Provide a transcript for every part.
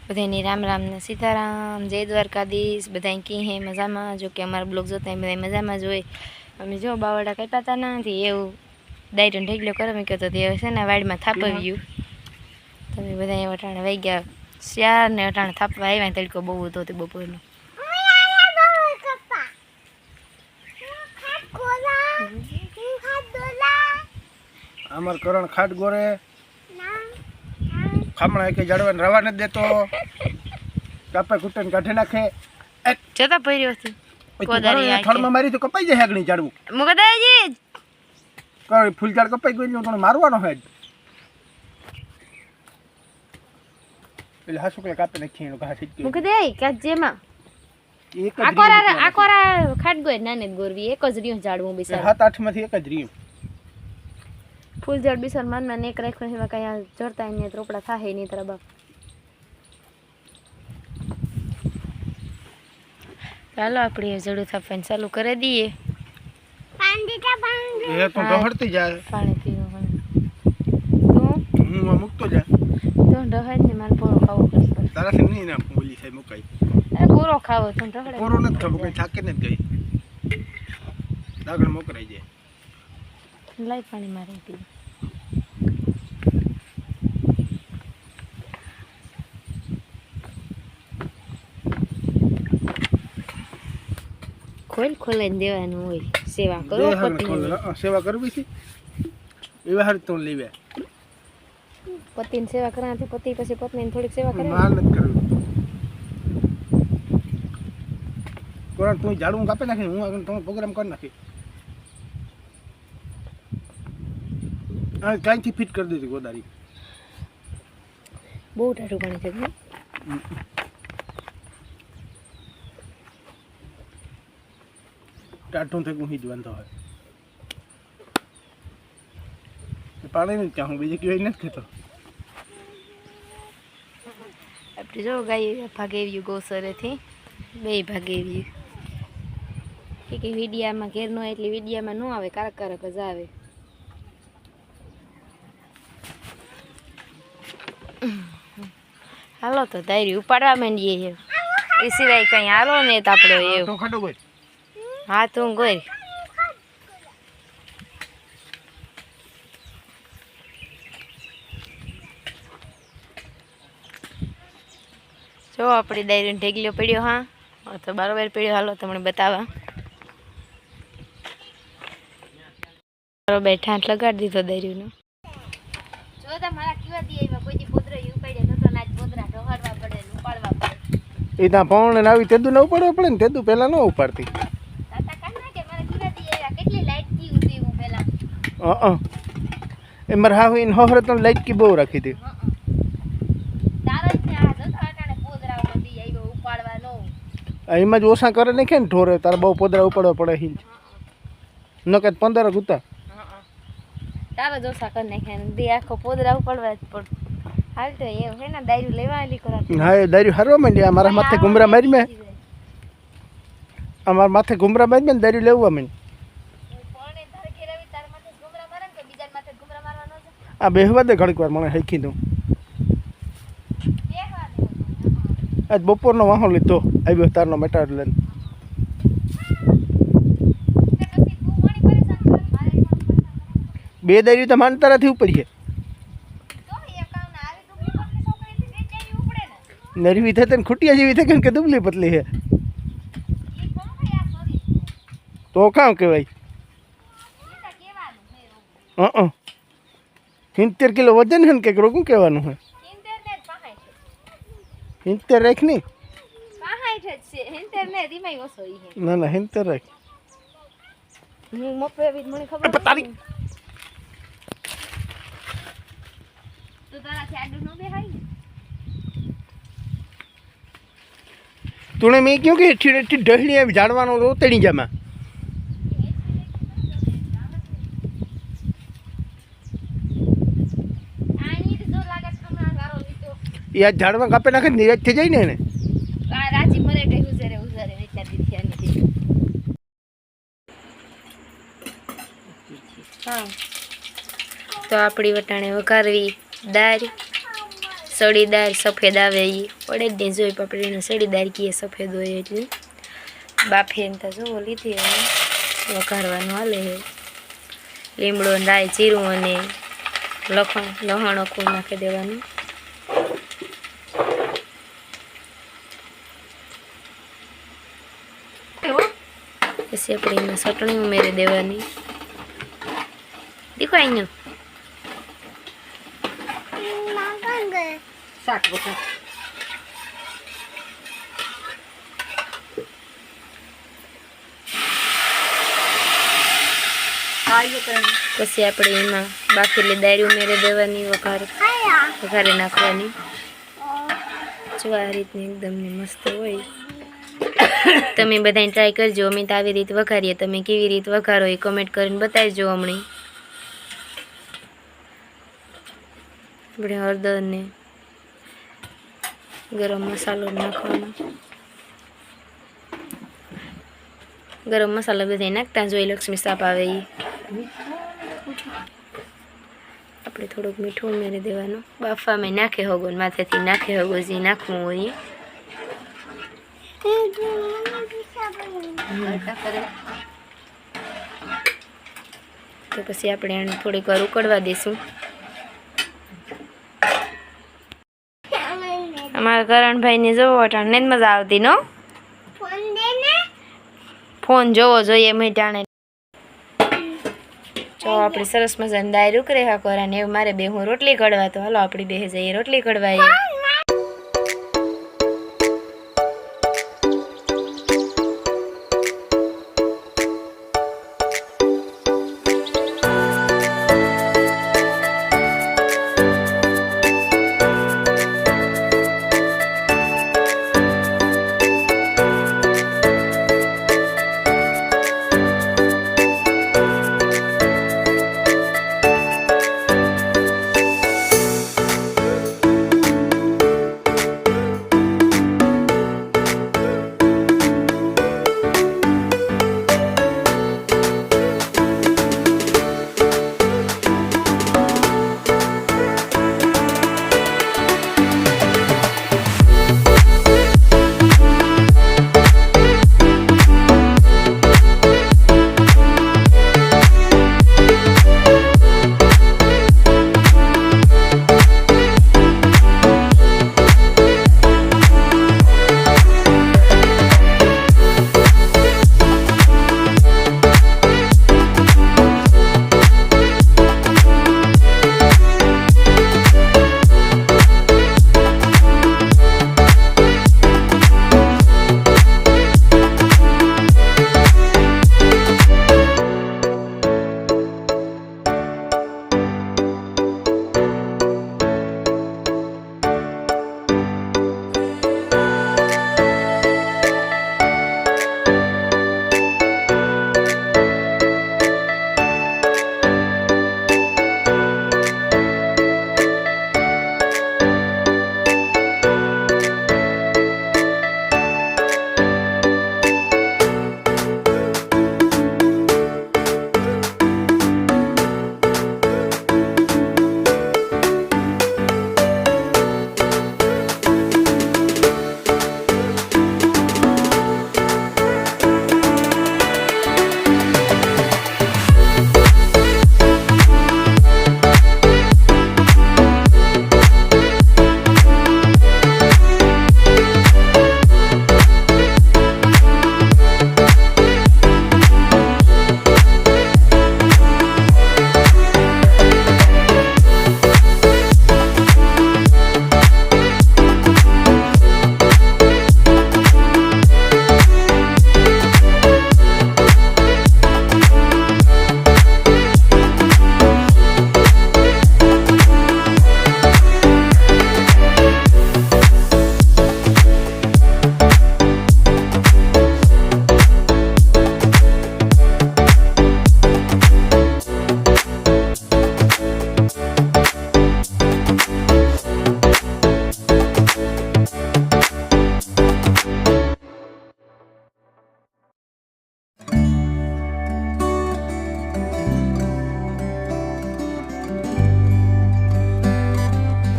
બધાની રામ રામ ને સીતારામ, જય દ્વારકાધીશ। બધાય કી હે મજામાં? જો કે અમારા બ્લોગ જોતા બધા મજામાં જ હોય। અમે જો બાવડા કાપ્યા નથી એવું ડાયરો ઢેગલો કરો મેં કહેતો તે છે ને વાડીમાં થાપવ્યું તમે બધા વટાણે વહી ગયા શ્યાર ને વટાણે થાપવા આવ્યા તડકો બહુ હતો તે બપોરનો। અમાર કરણ ખાટ ગોરે ખામણા કે જડવાને રવા ન દેતો કાપા કુટન કાઢી નાખે જતા ભર્યો છે કોદારી આ થળમાં મારી તો કપાઈ જાય આગણી ઝાડવું મુગદાજી કર ફૂલ ઝાડ કપાઈ ગયું તો મારવાનો હે એટલે હાસુ કે કાપી નાખી એનો ઘા સીટ મુગદાઈ કાજેમાં એક આકોરા ખાટ ગોય નાને ગોરવી એક જ રીયો ઝાડવું બિસાર 7-8 માંથી એક જ રીયું फूल जड़ भी सलमान में एक रखो है कहीं जोड़ता है नहीं रोपड़ा था है नहीं तेरा बाप चलो अपनी जड़ू था फैन चालू कर दिए पानी ये तो ढहड़ती जाए पानी पीओ तो मुंह मुक्तो जा तो ढहड़ ने माल पोरो खाओ कर तारा से नहीं ना बोली से मुकाई अरे पोरो खाओ तुम ढहड़ पोरो न खाओ कहीं थाके न गई दागड़ मोकराई जाए लाई पानी मारे पी खोल खोल देवानु होय सेवा करो पति सेवा करवी थी एवा हर तो लेवे पति ने सेवा करा थी पति પછી પત્ની ને થોડીક સેવા કરે માલ ન કરવી કોણ તું ઝાડુ કાપે નાખી હું આગળ તો પ્રોગ્રામ કરી નાખી આ કાંઈથી ફિટ કરી દીધી ગોદારી બહુ ટાટું પાણી છે ને ટાટું થઈ હું જ વાંધો હોય પાણી નહીં ચાહું બીજું કેવાય નથી ખેતો આપણે જો ગાય ભાગેવ્યું ગોસરેથી બે ભાગેવ્યું કે વિડિયામાં ઘેર નો એટલે વિડિયામાં ન આવે કારક કારક જ આવે હાલો તો દાયરી ઉપાડવા માંડીએ છે એ સિવાય કઈ હાલો ને તો આપણો એ તો ખાટો ગોઈ હા તું ગોઈ જો આપણી દાયરીનો ઢેગલો પડ્યો હા તો બરાબર પડ્યો હાલો તમને બતાવવા બરાબર ઠાંઠ લગાડી દીધો દાયરીનો જો તમારા કેવા દી આવ્યા કોઈ દી પોદરા ઉપાડ્યા તો નાચ પોદરા ઢોહરવા પડે ઉપાડવા પડે એ ત્યાં પવન ને આવી તેદુ ન ઉપાડવા પડે ને તેદુ પહેલા ન ઉપાડતી તાતા કાના કે મારા કેવા દી આવ્યા કેટલી લાઈટ કી ઉતી હું પહેલા એ મર હા ઇન હોહર તો લાઈટ કી બહુ રાખી હતી તારો જ આ જો તાકાને પોદરા દી આવ્યો ઉપાડવા નો એમાં જ ઓછા કરે નાખે ને ઠોરે તારે બહુ પોદરા ઉપાડવા પડે હિંચ ન કે 15 ગુતા તારો જોસા કર નાખે દી આખો પોદરા ઉપાડવા જ પડ હાલ તો એવું હે ને દાયરું લેવા આલી કરા હા એ દાયરું હરવા માંડી મારા માથે ગુમરા મારી મે અમાર માથે ગુમરા મારી મે દાયરું લેવા માંડી કોણે તારે કેરાવી તાર માથે ગુમરા મારન કે બીજા માથે ગુમરા મારવાનો છે આ બેહવા દે ઘડીક વાર મને હેખી દઉં બેહવા દે આજ બપોરનો વાહો લીધો આવ્યો તારનો મેટાડ લઈને બે દાયરું તો માન તારાથી ઉપર છે નરવી થાય તને ખુટિયા જેવી થાય કે દુબલી પતલી છે તો કામ કહેવાય 70 કિલો વજન છે ને કંઈક રોગું કહેવાનું છે 70 રાખ નહીં ના ના 70 રાખ તારી तूने मैं क्यों कि ढहली झाड़वानो रो तेड़ी जमा या झाड़वा कापे नाखे निराश थी जाए ने राजी मरे गई उजरे उजरे विचार दिथिया हाँ तो आपड़ी वटाणे वघारवी दाळ સળીદાર સફેદ આવે એ અડદની જોઈ પાપડીને સળીદાર કીએ સફેદ હોય એટલી બાફે તો જોવો લીધી હવે વઘારવાનું હાલે છે લીમડો રાઈ જીરું અને લહણ અખું નાખી દેવાનું પછી આપણે એમાં ચટણી ઉમેરી દેવાની દીખો અહીંયા શાક વખત પછી આપણે એમાં બાફેલી દાળ ઉમેરી દેવાની વઘારી નાખવાની જો આ રીતની એકદમ મસ્ત હોય તમે બધાને ટ્રાય કરજો અમે તો આવી રીતે વઘારીએ તમે કેવી રીતે વઘારો એ કમેન્ટ કરીને બતાવજો હમણાં આપણે હળદર ને ગરમ મસાલો નાખવાનો ગરમ મસાલો બધા નાખતા જોઈએ લક્ષ્મી સાપ આવે એ આપણે થોડુંક મીઠું ઉમેરી દેવાનું બાફામાં નાખે હોગો ને માથેથી નાખે હોગો જે નાખવું હોય તો પછી આપણે એને થોડીક વાર ઉકળવા દઈશું અમારા કરણભાઈને જોવો અટાણે જ મજા આવતી નો ફોન જોવો જોઈએ મીઠાણે જો આપણે સરસ મજાની દાળ ઉકળે હા કોરાને એવું મારે બે હું રોટલી કડવા તો હાલો આપણી બે જઈએ રોટલી કડવાઈએ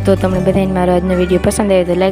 તો તમને બધાને મારો આજનો વિડીયો પસંદ આવ્યો તો લાઈક